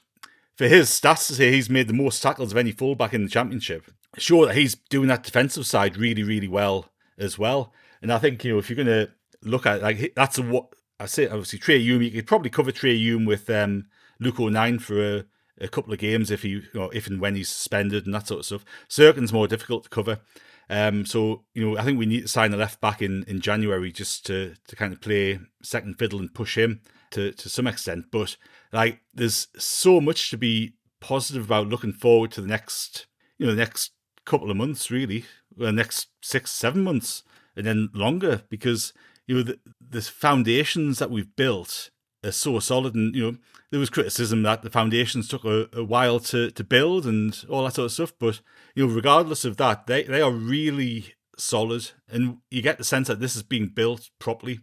for his stats to say he's made the most tackles of any fullback in the Championship, sure that he's doing that defensive side really, really well as well. And I think, if you're going to look at it, like, that's what I say. Obviously, Trai Hume, you could probably cover Trai Hume with Luke O'Nien for a couple of games if and when he's suspended and that sort of stuff. Serkin's more difficult to cover. So I think we need to sign a left back in January just to kind of play second fiddle and push him to some extent. But like, there's so much to be positive about looking forward to the next couple of months, really, the next 6-7 months, and then longer, because the foundations that we've built are so solid. And there was criticism that the foundations took a while to build and all that sort of stuff, but regardless of that, they are really solid, and you get the sense that this is being built properly.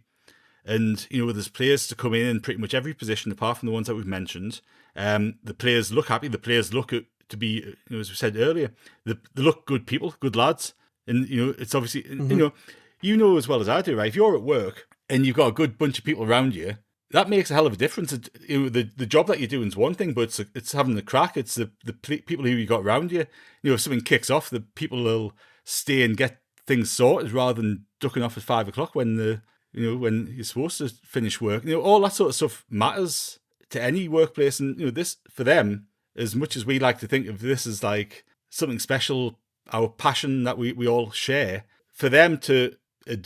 And there's players to come in pretty much every position apart from the ones that we've mentioned. The players look happy. The players look to be, as we said earlier, they look good people, good lads. And it's obviously as well as I do, right? If you're at work and you've got a good bunch of people around you, that makes a hell of a difference. The job that you're doing is one thing, but it's having the crack. It's the people who you got around you. If something kicks off, the people will stay and get things sorted rather than ducking off at 5 o'clock when when you're supposed to finish work. All that sort of stuff matters to any workplace. And this, for them, as much as we like to think of this as like something special, our passion that we all share, for them, to a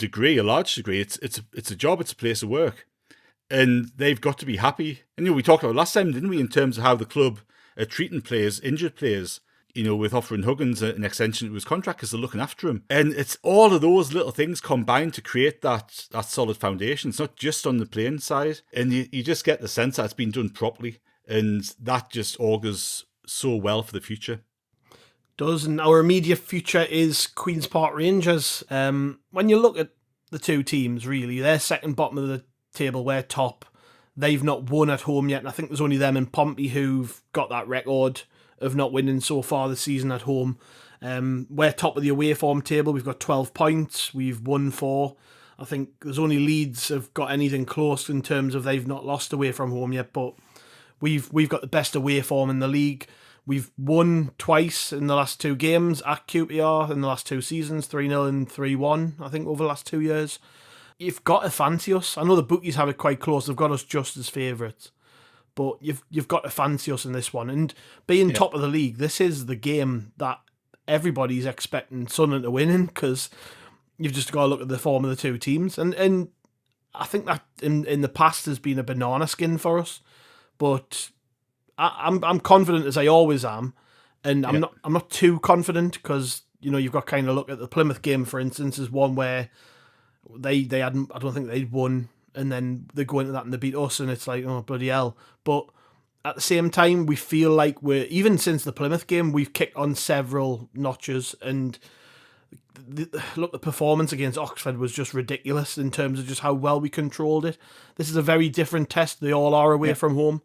large degree, it's a job, it's a place of work. And they've got to be happy. And we talked about last time, didn't we, in terms of how the club are treating players, injured players, with offering Huggins an extension to his contract because they're looking after him. And it's all of those little things combined to create that solid foundation. It's not just on the playing side. And you just get the sense that it's been done properly. And that just augurs so well for the future. Does, and our immediate future is Queen's Park Rangers. When you look at the two teams, really, they're second bottom of the table, we're top. They've not won at home yet, and I think there's only them and Pompey who've got that record of not winning so far this season at home. We're top of the away form table. We've got 12 points. We've won 4. I think there's only Leeds have got anything close in terms of they've not lost away from home yet, but we've got the best away form in the league. We've won twice in the last 2 games at QPR in the last 2 seasons, 3-0 and 3-1, I think, over the last 2 years. You've got to fancy us. I know the bookies have it quite close. They've got us just as favourites. But you've got to fancy us in this one. And being top of the league, this is the game that everybody's expecting Sunderland to win in, because you've just got to look at the form of the two teams. And I think that in the past has been a banana skin for us. But I'm confident, as I always am. And I'm not too confident, because you've got to kind of look at the Plymouth game, for instance, as one where they hadn't, I don't think they'd won, and then they go into that and they beat us, and it's like, oh, bloody hell. But at the same time, we feel like even since the Plymouth game, we've kicked on several notches, and the performance against Oxford was just ridiculous in terms of just how well we controlled it. This is a very different test. They all are away from home.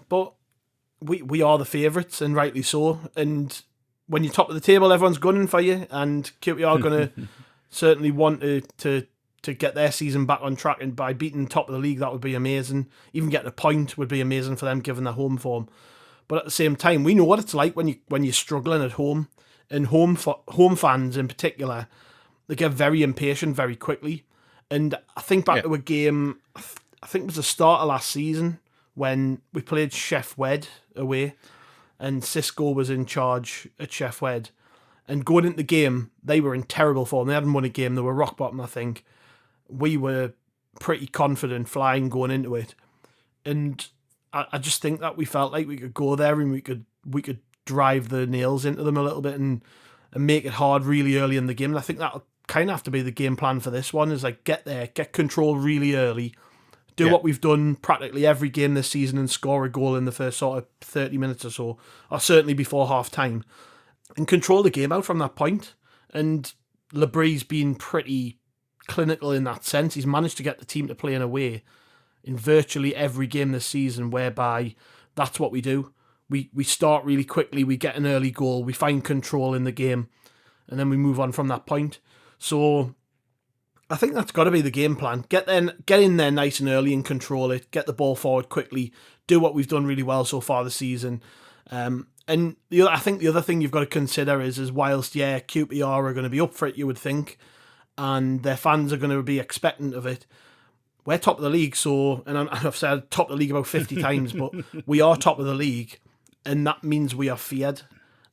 But we are the favourites, and rightly so. And when you're top of the table, everyone's gunning for you, and QPR are going to certainly want to get their season back on track, and by beating top of the league, that would be amazing. Even getting a point would be amazing for them, given their home form. But at the same time, we know what it's like when you're struggling at home, and home fans in particular, they get very impatient very quickly. And I think back to a game, I think it was the start of last season, when we played Chef Wed away, and Cisco was in charge at Chef Wed. And going into the game, they were in terrible form. They hadn't won a game. They were rock bottom, I think. We were pretty confident flying going into it. And I just think that we felt like we could go there and we could drive the nails into them a little bit and make it hard really early in the game. And I think that'll kind of have to be the game plan for this one, is like get there, get control really early, Do what we've done practically every game this season and score a goal in the first sort of 30 minutes or so, or certainly before half-time, and control the game out from that point. And Labry's been pretty clinical in that sense. He's managed to get the team to play in a way in virtually every game this season whereby that's what we do. We start really quickly, we get an early goal, we find control in the game, and then we move on from that point. So I think that's got to be the game plan. Get in there nice and early and control it, get the ball forward quickly, do what we've done really well so far this season. And I think the other thing you've got to consider is whilst, QPR are going to be up for it, you would think, and their fans are going to be expectant of it, we're top of the league, so, and I've said top of the league about 50 times, but we are top of the league, and that means we are feared.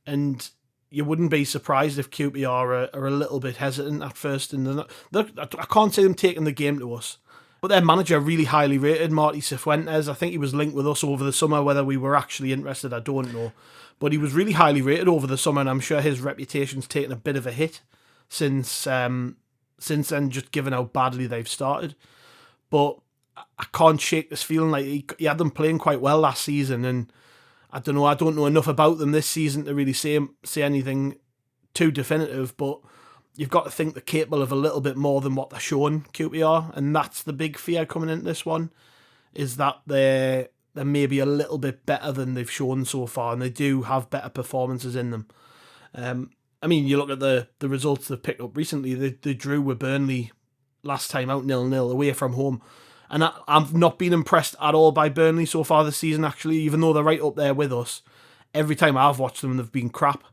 And you wouldn't be surprised if QPR are a little bit hesitant at first. And I can't see them taking the game to us. But their manager really highly rated, Marty Cifuentes. I think he was linked with us over the summer. Whether we were actually interested, I don't know. But he was really highly rated over the summer, and I'm sure his reputation's taken a bit of a hit since then, just given how badly they've started. But I can't shake this feeling like he had them playing quite well last season, and I don't know enough about them this season to really say anything too definitive, but you've got to think they're capable of a little bit more than what they're showing, QPR, and that's the big fear coming into this one, is that they're maybe a little bit better than they've shown so far, and they do have better performances in them. I mean, you look at the results they've picked up recently. They drew with Burnley last time out 0-0 away from home. And I've not been impressed at all by Burnley so far this season, actually, even though they're right up there with us. Every time I've watched them, they've been crap.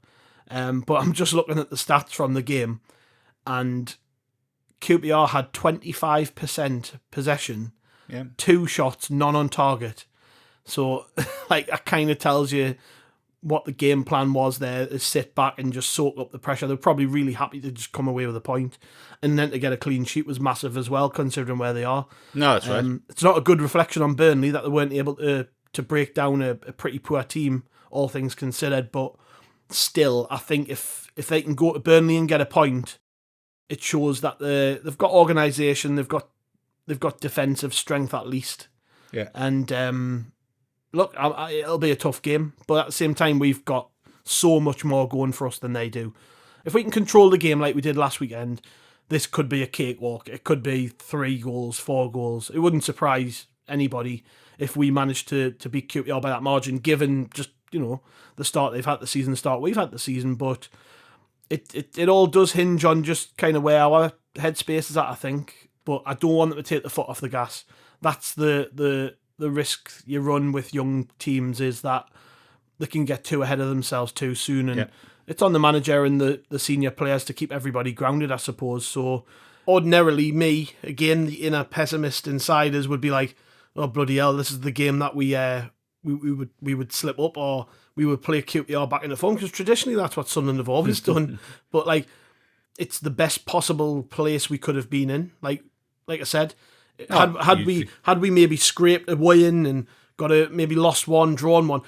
But I'm just looking at the stats from the game, and QPR had 25% possession, 2 shots, none on target. So, that kind of tells you what the game plan was there, is sit back and just soak up the pressure. They're probably really happy to just come away with a point. And then to get a clean sheet was massive as well, considering where they are. No, that's right. It's not a good reflection on Burnley that they weren't able to break down a pretty poor team, all things considered. But still, I think if they can go to Burnley and get a point, it shows that they've got organisation, they've got defensive strength at least. Yeah. And look, it'll be a tough game, but at the same time, we've got so much more going for us than they do. If we can control the game like we did last weekend, this could be a cakewalk. It could be 3 goals, 4 goals. It wouldn't surprise anybody if we managed to beat QPR by that margin, given just, the start they've had the season, the start we've had the season. But it all does hinge on just kind of where our headspace is at, I think. But I don't want them to take the foot off the gas. That's the risk you run with young teams, is that they can get too ahead of themselves too soon. And it's on the manager and the senior players to keep everybody grounded, I suppose. So ordinarily, me, again, the inner pessimist inside us would be like, oh, bloody hell, this is the game that we would slip up, or we would play QPR back in the form, because traditionally that's what Sunderland have always done. But it's the best possible place we could have been in. Like I said, had we maybe scraped a win and maybe lost one, drawn one,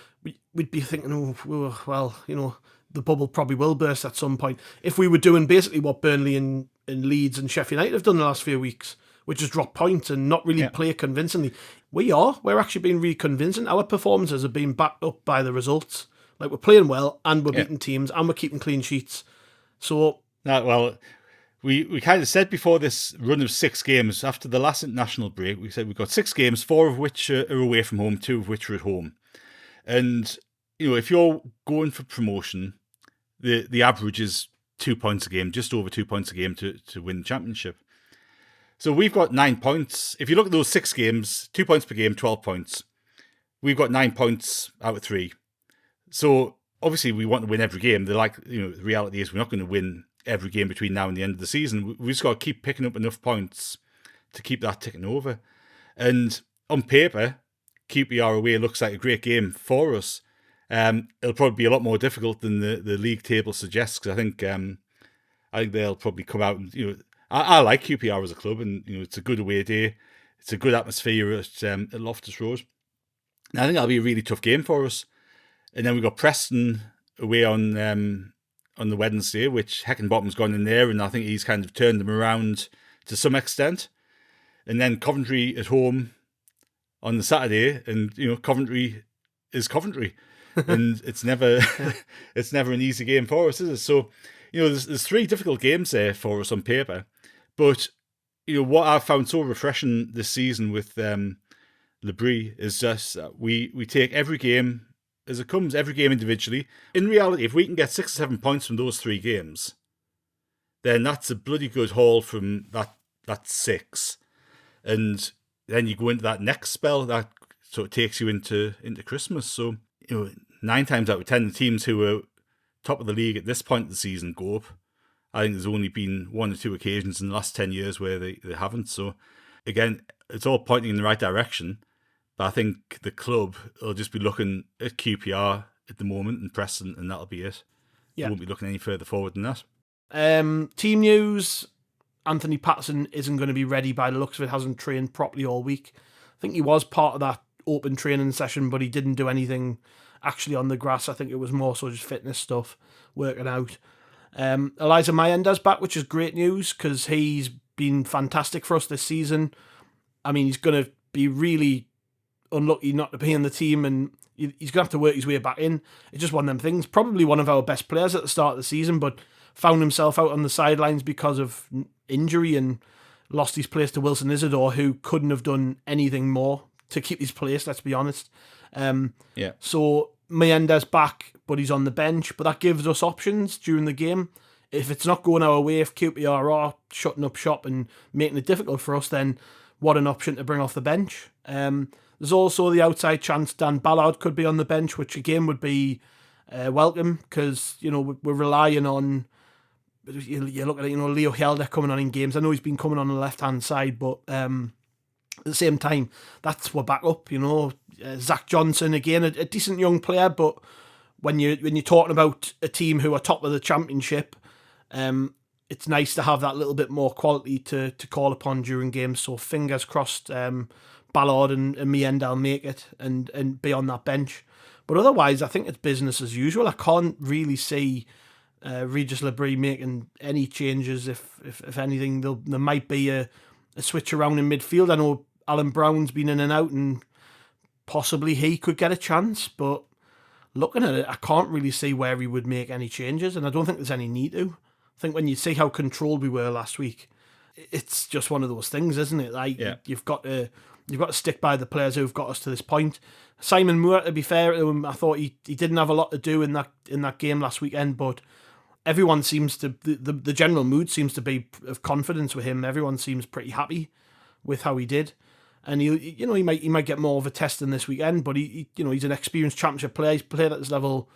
we'd be thinking, oh, well, the bubble probably will burst at some point. If we were doing basically what Burnley and Leeds and Sheffield United have done the last few weeks, which is drop points and not really play convincingly. We're actually being really convincing. Our performances have been backed up by the results. We're playing well, and we're beating teams, and we're keeping clean sheets. So, we kind of said before this run of 6 games, after the last international break, we said we've got 6 games, 4 of which are away from home, 2 of which are at home. And, if you're going for promotion, the average is 2 points a game, just over 2 points a game to win the championship. So we've got 9 points. If you look at those 6 games, 2 points per game, 12 points. We've got 9 points out of 3. So obviously we want to win every game. The reality is we're not going to win every game between now and the end of the season. We've just got to keep picking up enough points to keep that ticking over. And on paper, QPR away looks like a great game for us. It'll probably be a lot more difficult than the league table suggests, because I think they'll probably come out and, I like QPR as a club, and it's a good away day. It's a good atmosphere at Loftus Road. And I think that'll be a really tough game for us. And then we've got Preston away on the Wednesday, which Heckingbottom's gone in there, and I think he's kind of turned them around to some extent. And then Coventry at home, on the Saturday, and Coventry is Coventry, and it's never it's never an easy game for us, is it? So there's 3 difficult games there for us on paper, but what I've found so refreshing this season with Labrie is just that we take every game as it comes, every game individually. In reality, if we can get 6 or 7 points from those 3 games, then that's a bloody good haul from that 6. And then you go into that next spell that sort of takes you into Christmas. So 9 times out of 10, the teams who are top of the league at this point of the season go up. I think there's only been 1 or 2 occasions in the last 10 years where they haven't. So again, it's all pointing in the right direction. But I think the club will just be looking at QPR at the moment and Preston, and that'll be it. Yeah. They won't be looking any further forward than that. Team news, Anthony Patterson isn't going to be ready by the looks of it, hasn't trained properly all week. I think he was part of that open training session, but he didn't do anything actually on the grass. I think it was more so just fitness stuff, working out. Elijah Mayenda's back, which is great news because he's been fantastic for us this season. I mean, he's going to be really unlucky not to be in the team, and he's going to have to work his way back in. It's just one of them things. Probably one of our best players at the start of the season, but found himself out on the sidelines because of injury and lost his place to Wilson Isidore, who couldn't have done anything more to keep his place, let's be honest. So Mayenda's back, but he's on the bench. But that gives us options during the game. If it's not going our way, if QPR are shutting up shop and making it difficult for us, then what an option to bring off the bench. There's also the outside chance Dan Ballard could be on the bench, which again would be welcome because, we're relying on, you look at it, Leo Helder coming on in games. I know he's been coming on the left-hand side, but at the same time, that's we're back up, Zach Johnson, again, a decent young player, but when you're talking about a team who are top of the championship, it's nice to have that little bit more quality to call upon during games. So fingers crossed, Ballard and Mayenda will make it and be on that bench. But otherwise, I think it's business as usual. I can't really see Regis Labrie making any changes. If anything, there might be a switch around in midfield. I know Alan Brown's been in and out, and possibly he could get a chance. But looking at it, I can't really see where he would make any changes, and I don't think there's any need to. I think when you see how controlled we were last week, it's just one of those things, isn't it? Like you've got to stick by the players who've got us to this point. Simon Moore, to be fair to him, I thought he didn't have a lot to do in that game last weekend, but everyone seems to the general mood seems to be of confidence with him. Everyone seems pretty happy with how he did, and he might get more of a test in this weekend. But he's an experienced championship player. He's played at this level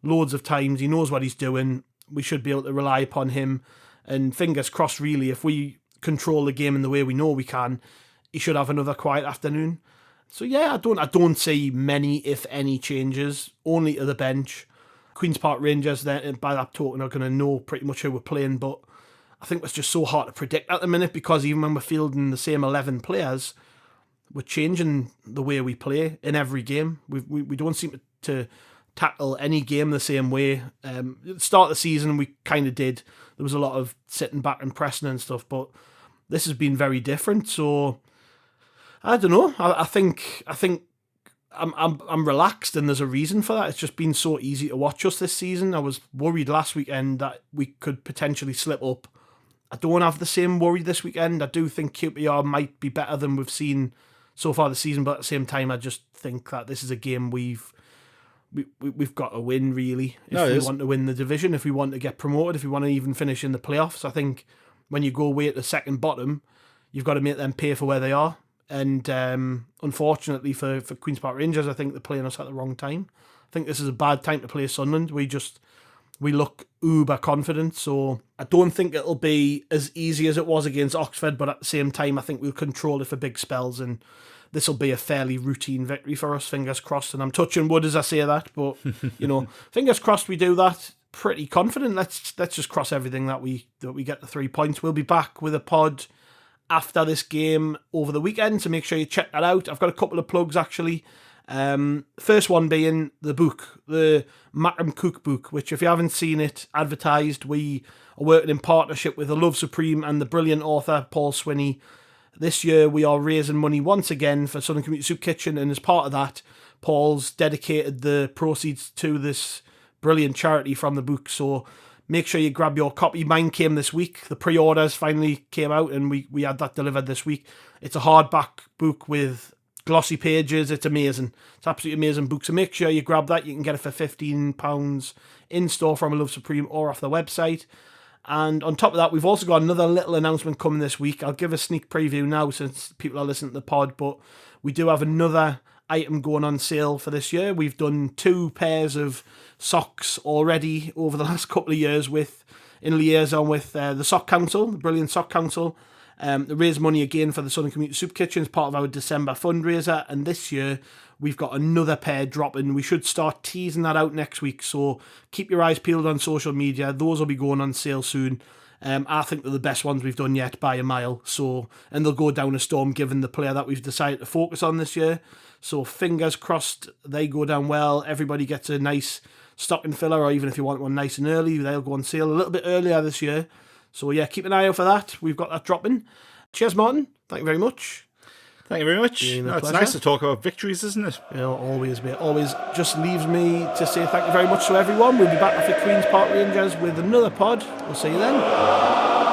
loads of times. He knows what he's doing. We should be able to rely upon him, and fingers crossed. Really, if we control the game in the way we know we can, he should have another quiet afternoon. So yeah, I don't see many, if any, changes. Only to the bench. Queen's Park Rangers, then by that token, are going to know pretty much who we're playing, but I think it's just so hard to predict at the minute because even when we're fielding the same 11 players, we're changing the way we play in every game. We don't seem to tackle any game the same way. At the start of the season, we kind of did. There was a lot of sitting back and pressing and stuff, but this has been very different. So I don't know. I think I'm relaxed, and there's a reason for that. It's just been so easy to watch us this season. I was worried last weekend that we could potentially slip up. I don't have the same worry this weekend. I do think QPR might be better than we've seen so far this season, but at the same time, I just think that this is a game we've got to win, really, if we want to win the division, if we want to get promoted, if we want to even finish in the playoffs. I think when you go away at the second bottom, you've got to make them pay for where they are. And unfortunately for Queen's Park Rangers, I think they're playing us at the wrong time. I think this is a bad time to play Sunderland. We look uber confident, so I don't think it'll be as easy as it was against Oxford, but at the same time, I think we'll control it for big spells, and this will be a fairly routine victory for us, fingers crossed. And I'm touching wood as I say that, but fingers crossed we do that. Pretty confident. Let's just cross everything that we get the 3 points. We'll be back with a pod after this game over the weekend, so make sure you check that out. I've got a couple of plugs actually. First one being the book, the Mackem Cookbook, which if you haven't seen it advertised, we are working in partnership with The Love Supreme and the brilliant author Paul Swinney. This year we are raising money once again for Sunderland Community Soup Kitchen, and as part of that, Paul's dedicated the proceeds to this brilliant charity from the book. So make sure you grab your copy. Mine came this week. The pre-orders finally came out, and we had that delivered this week. It's a hardback book with glossy pages. It's amazing. It's absolutely amazing book. So make sure you grab that. You can get it for £15 in store from A Love Supreme or off the website. And on top of that, we've also got another little announcement coming this week. I'll give a sneak preview now since people are listening to the pod, but we do have another item going on sale for this year. We've done 2 pairs of socks already over the last couple of years in liaison with the Sock Council, the brilliant Sock Council. To raise money again for the Sunderland Community Soup Kitchen as part of our December fundraiser, and this year we've got another pair dropping. We should start teasing that out next week, so keep your eyes peeled on social media. Those will be going on sale soon. I think they're the best ones we've done yet by a mile, and they'll go down a storm given the player that we've decided to focus on this year. So fingers crossed they go down well. Everybody gets a nice stocking filler, or even if you want one nice and early, they'll go on sale a little bit earlier this year. So yeah, keep an eye out for that. We've got that dropping. Cheers, Martin. Thank you very much. Thank you very much. It's nice to talk about victories, isn't it? Always, mate. Always just leaves me to say thank you very much to everyone. We'll be back after Queen's Park Rangers with another pod. We'll see you then.